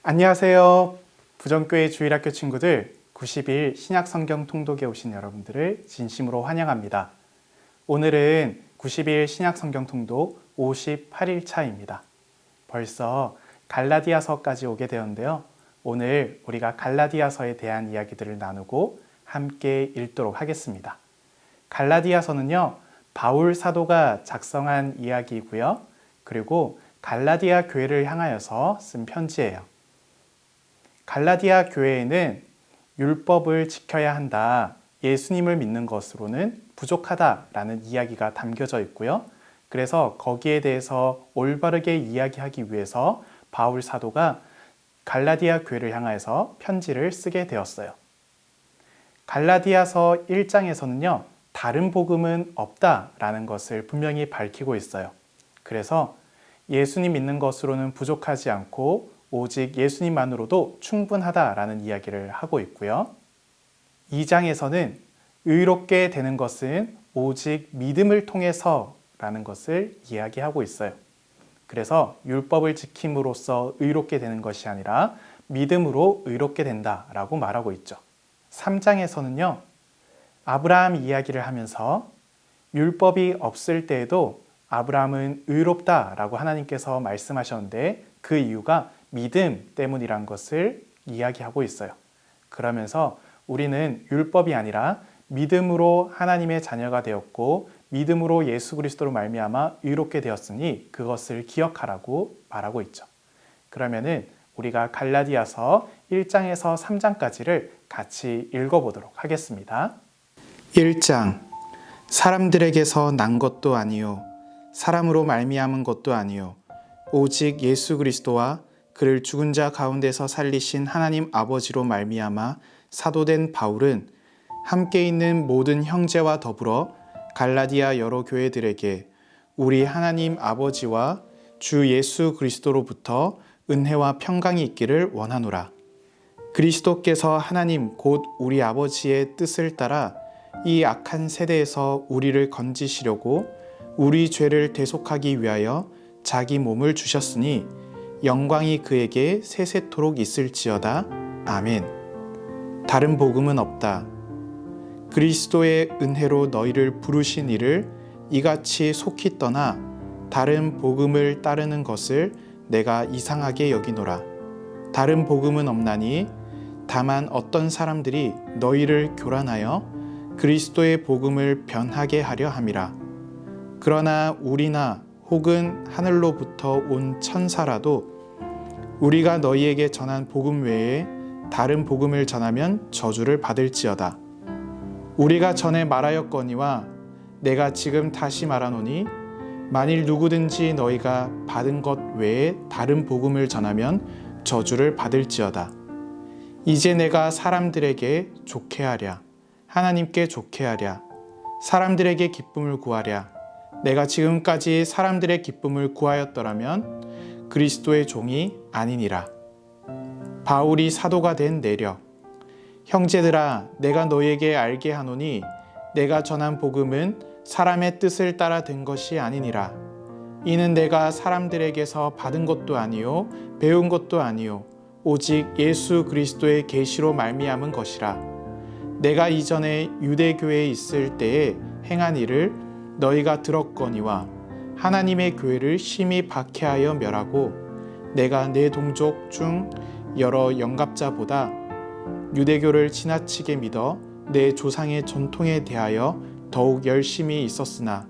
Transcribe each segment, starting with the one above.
안녕하세요. 부정교회 주일학교 친구들 90일 신약성경 통독에 오신 여러분들을 진심으로 환영합니다. 오늘은 90일 신약성경 통독 58일 차입니다. 벌써 갈라디아서까지 오게 되었는데요. 오늘 우리가 갈라디아서에 대한 이야기들을 나누고 함께 읽도록 하겠습니다. 갈라디아서는요, 바울 사도가 작성한 이야기이고요. 그리고 갈라디아 교회를 향하여서 쓴 편지예요. 갈라디아 교회에는 율법을 지켜야 한다, 예수님을 믿는 것으로는 부족하다라는 이야기가 담겨져 있고요. 그래서 거기에 대해서 올바르게 이야기하기 위해서 바울 사도가 갈라디아 교회를 향하여서 편지를 쓰게 되었어요. 갈라디아서 1장에서는요, 다른 복음은 없다라는 것을 분명히 밝히고 있어요. 그래서 예수님 믿는 것으로는 부족하지 않고 오직 예수님만으로도 충분하다라는 이야기를 하고 있고요. 2장에서는 의롭게 되는 것은 오직 믿음을 통해서라는 것을 이야기하고 있어요. 그래서 율법을 지킴으로써 의롭게 되는 것이 아니라 믿음으로 의롭게 된다라고 말하고 있죠. 3장에서는요, 아브라함 이야기를 하면서 율법이 없을 때에도 아브라함은 의롭다라고 하나님께서 말씀하셨는데 그 이유가 믿음 때문이란 것을 이야기하고 있어요. 그러면서 우리는 율법이 아니라 믿음으로 하나님의 자녀가 되었고 믿음으로 예수 그리스도로 말미암아 의롭게 되었으니 그것을 기억하라고 말하고 있죠. 그러면은 우리가 갈라디아서 1장에서 3장까지를 같이 읽어보도록 하겠습니다. 1장. 사람들에게서 난 것도 아니요 사람으로 말미암은 것도 아니요 오직 예수 그리스도와 그를 죽은 자 가운데서 살리신 하나님 아버지로 말미암아 사도된 바울은 함께 있는 모든 형제와 더불어 갈라디아 여러 교회들에게 우리 하나님 아버지와 주 예수 그리스도로부터 은혜와 평강이 있기를 원하노라. 그리스도께서 하나님 곧 우리 아버지의 뜻을 따라 이 악한 세대에서 우리를 건지시려고 우리 죄를 대속하기 위하여 자기 몸을 주셨으니 영광이 그에게 세세토록 있을지어다. 아멘. 다른 복음은 없다. 그리스도의 은혜로 너희를 부르신 이를 이같이 속히 떠나 다른 복음을 따르는 것을 내가 이상하게 여기노라. 다른 복음은 없나니 다만 어떤 사람들이 너희를 교란하여 그리스도의 복음을 변하게 하려 함이라. 그러나 우리나 혹은 하늘로부터 온 천사라도 우리가 너희에게 전한 복음 외에 다른 복음을 전하면 저주를 받을지어다. 우리가 전에 말하였거니와 내가 지금 다시 말하노니 만일 누구든지 너희가 받은 것 외에 다른 복음을 전하면 저주를 받을지어다. 이제 내가 사람들에게 좋게 하랴, 하나님께 좋게 하랴, 사람들에게 기쁨을 구하랴. 내가 지금까지 사람들의 기쁨을 구하였더라면 그리스도의 종이 아니니라. 바울이 사도가 된 내력. 형제들아, 내가 너희에게 알게 하노니 내가 전한 복음은 사람의 뜻을 따라 된 것이 아니니라. 이는 내가 사람들에게서 받은 것도 아니요 배운 것도 아니요 오직 예수 그리스도의 계시로 말미암은 것이라. 내가 이전에 유대교회에 있을 때에 행한 일을 너희가 들었거니와 하나님의 교회를 심히 박해하여 멸하고 내가 내 동족 중 여러 영갑자보다 유대교를 지나치게 믿어 내 조상의 전통에 대하여 더욱 열심히 있었으나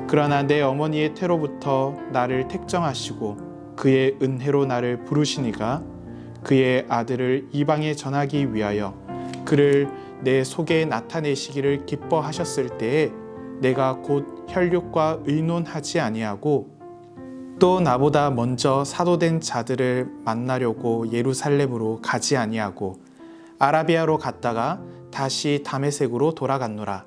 그러나 내 어머니의 태로부터 나를 택정하시고 그의 은혜로 나를 부르시니가 그의 아들을 이방에 전하기 위하여 그를 내 속에 나타내시기를 기뻐하셨을 때에 내가 곧 혈육과 의논하지 아니하고 또 나보다 먼저 사도된 자들을 만나려고 예루살렘으로 가지 아니하고 아라비아로 갔다가 다시 다메섹으로 돌아갔노라.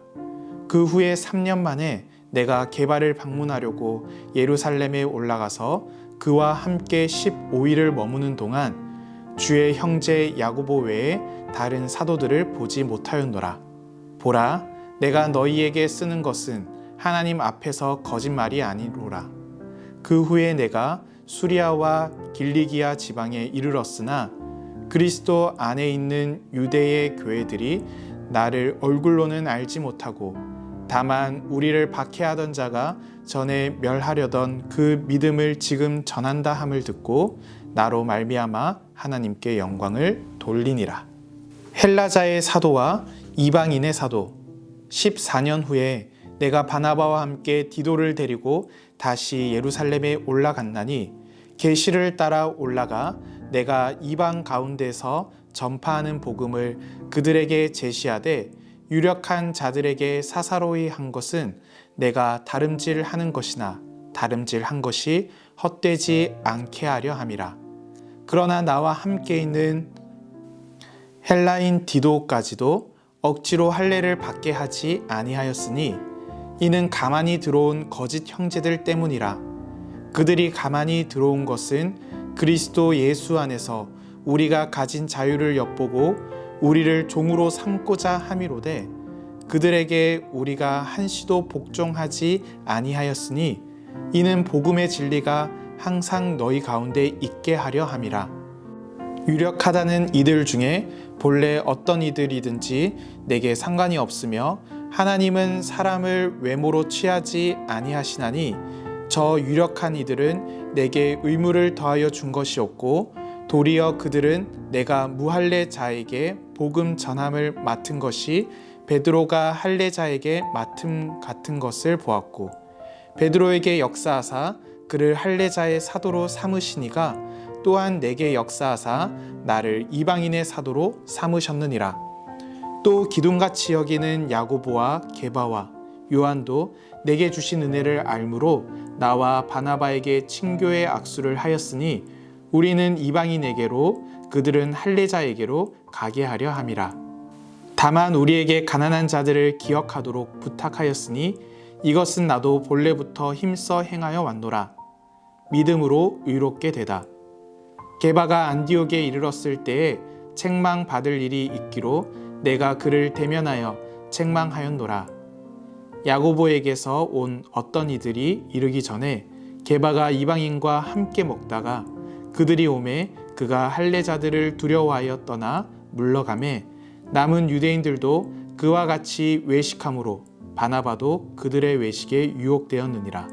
그 후에 3년 만에 내가 게바를 방문하려고 예루살렘에 올라가서 그와 함께 15일을 머무는 동안 주의 형제 야고보 외에 다른 사도들을 보지 못하였노라. 보라, 내가 너희에게 쓰는 것은 하나님 앞에서 거짓말이 아니로라. 그 후에 내가 수리아와 길리기아 지방에 이르렀으나 그리스도 안에 있는 유대의 교회들이 나를 얼굴로는 알지 못하고 다만 우리를 박해하던 자가 전에 멸하려던 그 믿음을 지금 전한다 함을 듣고 나로 말미암아 하나님께 영광을 돌리니라. 헬라자의 사도와 이방인의 사도. 14년 후에 내가 바나바와 함께 디도를 데리고 다시 예루살렘에 올라갔나니 계시를 따라 올라가 내가 이방 가운데서 전파하는 복음을 그들에게 제시하되 유력한 자들에게 사사로이 한 것은 내가 다름질하는 것이나 다름질한 것이 헛되지 않게 하려 함이라. 그러나 나와 함께 있는 헬라인 디도까지도 억지로 할례를 받게 하지 아니하였으니 이는 가만히 들어온 거짓 형제들 때문이라. 그들이 가만히 들어온 것은 그리스도 예수 안에서 우리가 가진 자유를 엿보고 우리를 종으로 삼고자 함이로되 그들에게 우리가 한시도 복종하지 아니하였으니 이는 복음의 진리가 항상 너희 가운데 있게 하려 함이라. 유력하다는 이들 중에 본래 어떤 이들이든지 내게 상관이 없으며 하나님은 사람을 외모로 취하지 아니하시나니 저 유력한 이들은 내게 의무를 더하여 준 것이었고 도리어 그들은 내가 무할례자에게 복음 전함을 맡은 것이 베드로가 할례자에게 맡음 같은 것을 보았고 베드로에게 역사하사 그를 할례자의 사도로 삼으시니가 또한 내게 역사하사 나를 이방인의 사도로 삼으셨느니라. 또 기둥같이 여기는 야고보와 게바와 요한도 내게 주신 은혜를 알므로 나와 바나바에게 친교의 악수를 하였으니 우리는 이방인에게로 그들은 할례자에게로 가게 하려 함이라. 다만 우리에게 가난한 자들을 기억하도록 부탁하였으니 이것은 나도 본래부터 힘써 행하여 왔노라. 믿음으로 의롭게 되다. 게바가 안디옥에 이르렀을 때에 책망 받을 일이 있기로 내가 그를 대면하여 책망하였노라. 야고보에게서 온 어떤 이들이 이르기 전에 게바가 이방인과 함께 먹다가 그들이 오매 그가 할례자들을 두려워하여 떠나 물러가매 남은 유대인들도 그와 같이 외식함으로 바나바도 그들의 외식에 유혹되었느니라.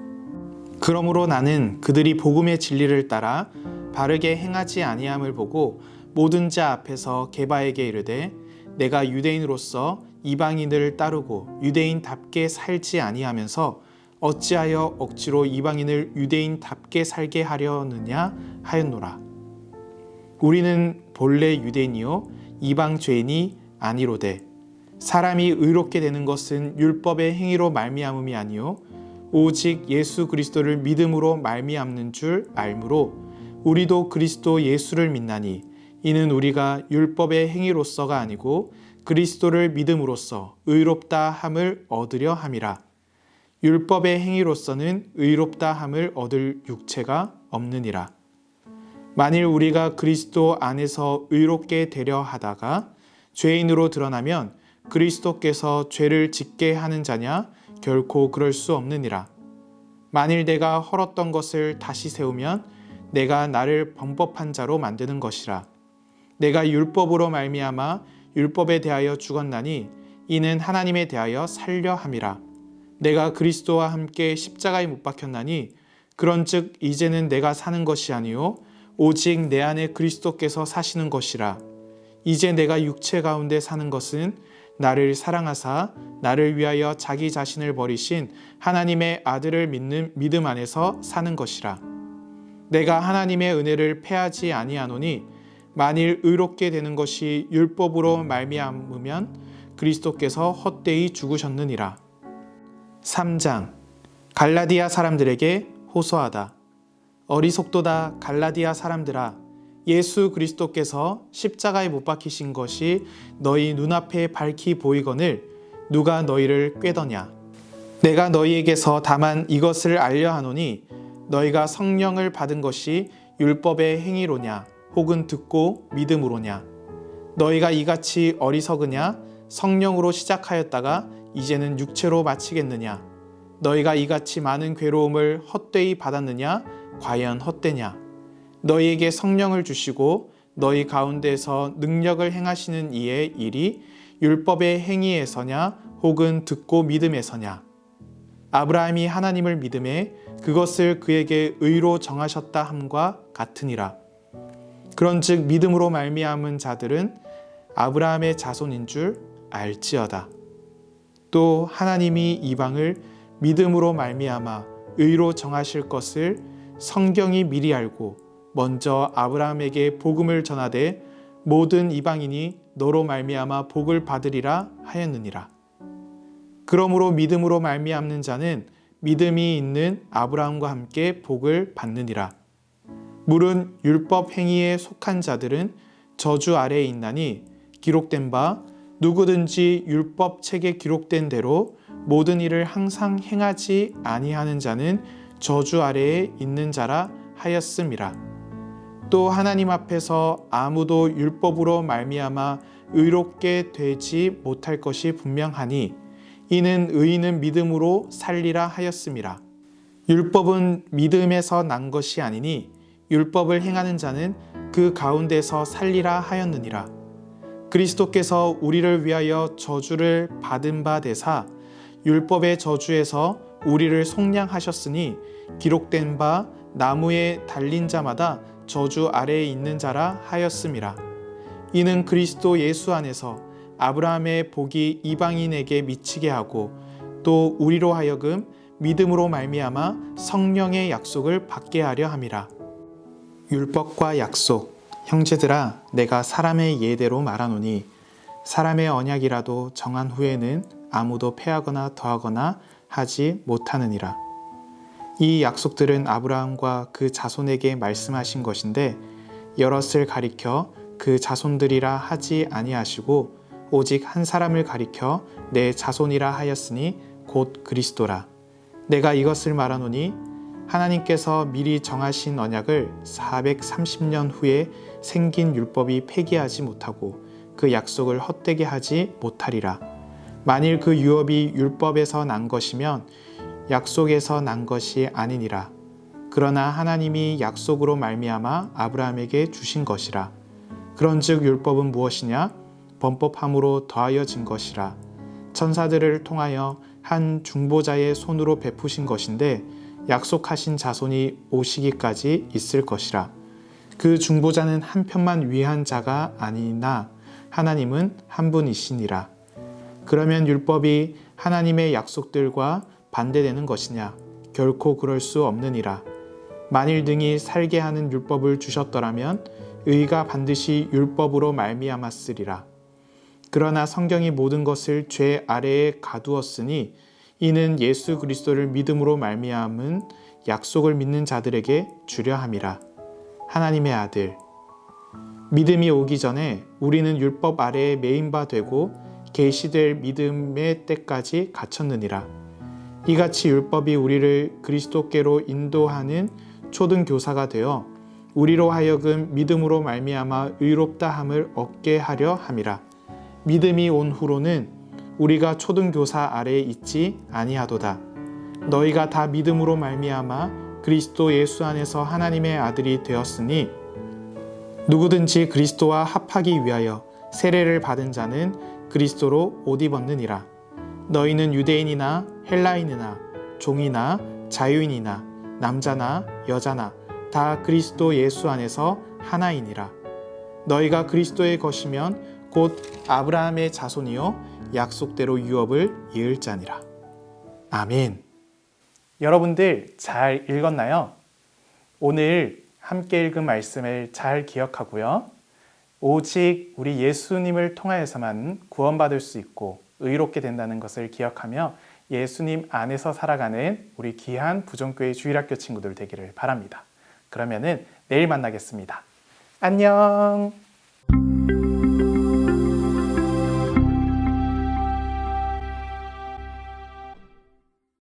그러므로 나는 그들이 복음의 진리를 따라 바르게 행하지 아니함을 보고 모든 자 앞에서 게바에게 이르되 내가 유대인으로서 이방인을 따르고 유대인답게 살지 아니하면서 어찌하여 억지로 이방인을 유대인답게 살게 하려느냐 하였노라. 우리는 본래 유대인이요 이방 죄인이 아니로되 사람이 의롭게 되는 것은 율법의 행위로 말미암음이 아니요 오직 예수 그리스도를 믿음으로 말미암는 줄 알므로 우리도 그리스도 예수를 믿나니 이는 우리가 율법의 행위로서가 아니고 그리스도를 믿음으로써 의롭다 함을 얻으려 함이라. 율법의 행위로서는 의롭다 함을 얻을 육체가 없느니라. 만일 우리가 그리스도 안에서 의롭게 되려 하다가 죄인으로 드러나면 그리스도께서 죄를 짓게 하는 자냐? 결코 그럴 수 없느니라. 만일 내가 헐었던 것을 다시 세우면 내가 나를 범법한 자로 만드는 것이라. 내가 율법으로 말미암아 율법에 대하여 죽었나니 이는 하나님에 대하여 살려 함이라. 내가 그리스도와 함께 십자가에 못 박혔나니 그런즉 이제는 내가 사는 것이 아니요 오직 내 안에 그리스도께서 사시는 것이라. 이제 내가 육체 가운데 사는 것은 나를 사랑하사 나를 위하여 자기 자신을 버리신 하나님의 아들을 믿는 믿음 안에서 사는 것이라. 내가 하나님의 은혜를 패하지 아니하노니 만일 의롭게 되는 것이 율법으로 말미암으면 그리스도께서 헛되이 죽으셨느니라. 3장 갈라디아 사람들에게 호소하다. 어리석도다 갈라디아 사람들아, 예수 그리스도께서 십자가에 못 박히신 것이 너희 눈앞에 밝히 보이거늘 누가 너희를 꾀더냐. 내가 너희에게서 다만 이것을 알려 하노니 너희가 성령을 받은 것이 율법의 행위로냐 혹은 듣고 믿음으로냐. 너희가 이같이 어리석으냐. 성령으로 시작하였다가 이제는 육체로 마치겠느냐. 너희가 이같이 많은 괴로움을 헛되이 받았느냐. 과연 헛되냐? 너희에게 성령을 주시고 너희 가운데서 능력을 행하시는 이의 일이 율법의 행위에서냐 혹은 듣고 믿음에서냐? 아브라함이 하나님을 믿음에 그것을 그에게 의로 정하셨다 함과 같으니라. 그런즉 믿음으로 말미암은 자들은 아브라함의 자손인 줄 알지어다. 또 하나님이 이방을 믿음으로 말미암아 의로 정하실 것을 성경이 미리 알고 먼저 아브라함에게 복음을 전하되 모든 이방인이 너로 말미암아 복을 받으리라 하였느니라. 그러므로 믿음으로 말미암는 자는 믿음이 있는 아브라함과 함께 복을 받느니라. 물은 율법 행위에 속한 자들은 저주 아래에 있나니 기록된 바 누구든지 율법 책에 기록된 대로 모든 일을 항상 행하지 아니하는 자는 저주 아래에 있는 자라 하였음이라. 또 하나님 앞에서 아무도 율법으로 말미암아 의롭게 되지 못할 것이 분명하니 이는 의인은 믿음으로 살리라 하였음이라. 율법은 믿음에서 난 것이 아니니 율법을 행하는 자는 그 가운데서 살리라 하였느니라. 그리스도께서 우리를 위하여 저주를 받은 바 되사 율법의 저주에서 우리를 속량하셨으니 기록된 바 나무에 달린 자마다 저주 아래에 있는 자라 하였음이라. 이는 그리스도 예수 안에서 아브라함의 복이 이방인에게 미치게 하고 또 우리로 하여금 믿음으로 말미암아 성령의 약속을 받게 하려 함이라. 율법과 약속, 형제들아 내가 사람의 예대로 말하노니 사람의 언약이라도 정한 후에는 아무도 패하거나 더하거나 하지 못하느니라. 이 약속들은 아브라함과 그 자손에게 말씀하신 것인데 여럿을 가리켜 그 자손들이라 하지 아니하시고 오직 한 사람을 가리켜 내 자손이라 하였으니 곧 그리스도라. 내가 이것을 말하노니 하나님께서 미리 정하신 언약을 430년 후에 생긴 율법이 폐기하지 못하고 그 약속을 헛되게 하지 못하리라. 만일 그 유업이 율법에서 난 것이면 약속에서 난 것이 아니니라. 그러나 하나님이 약속으로 말미암아 아브라함에게 주신 것이라. 그런즉 율법은 무엇이냐? 범법함으로 더하여진 것이라. 천사들을 통하여 한 중보자의 손으로 베푸신 것인데 약속하신 자손이 오시기까지 있을 것이라. 그 중보자는 한 편만 위한 자가 아니나 하나님은 한 분이시니라. 그러면 율법이 하나님의 약속들과 반대되는 것이냐? 결코 그럴 수 없느니라. 만일 등이 살게 하는 율법을 주셨더라면 의가 반드시 율법으로 말미암았으리라. 그러나 성경이 모든 것을 죄 아래에 가두었으니 이는 예수 그리스도를 믿음으로 말미암은 약속을 믿는 자들에게 주려 함이라. 하나님의 아들 믿음이 오기 전에 우리는 율법 아래에 매인 바 되고 계시될 믿음의 때까지 갇혔느니라. 이같이 율법이 우리를 그리스도께로 인도하는 초등 교사가 되어 우리로 하여금 믿음으로 말미암아 의롭다 함을 얻게 하려 함이라. 믿음이 온 후로는 우리가 초등 교사 아래에 있지 아니하도다. 너희가 다 믿음으로 말미암아 그리스도 예수 안에서 하나님의 아들이 되었으니 누구든지 그리스도와 합하기 위하여 세례를 받은 자는 그리스도로 옷 입었느니라. 너희는 유대인이나 헬라인이나 종이나 자유인이나 남자나 여자나 다 그리스도 예수 안에서 하나이니라. 너희가 그리스도의 것이면 곧 아브라함의 자손이요 약속대로 유업을 이을 자니라. 아멘. 여러분들 잘 읽었나요? 오늘 함께 읽은 말씀을 잘 기억하고요. 오직 우리 예수님을 통하여서만 구원받을 수 있고 의롭게 된다는 것을 기억하며 예수님 안에서 살아가는 우리 귀한 부종교회 주일학교 친구들 되기를 바랍니다. 그러면은 내일 만나겠습니다. 안녕.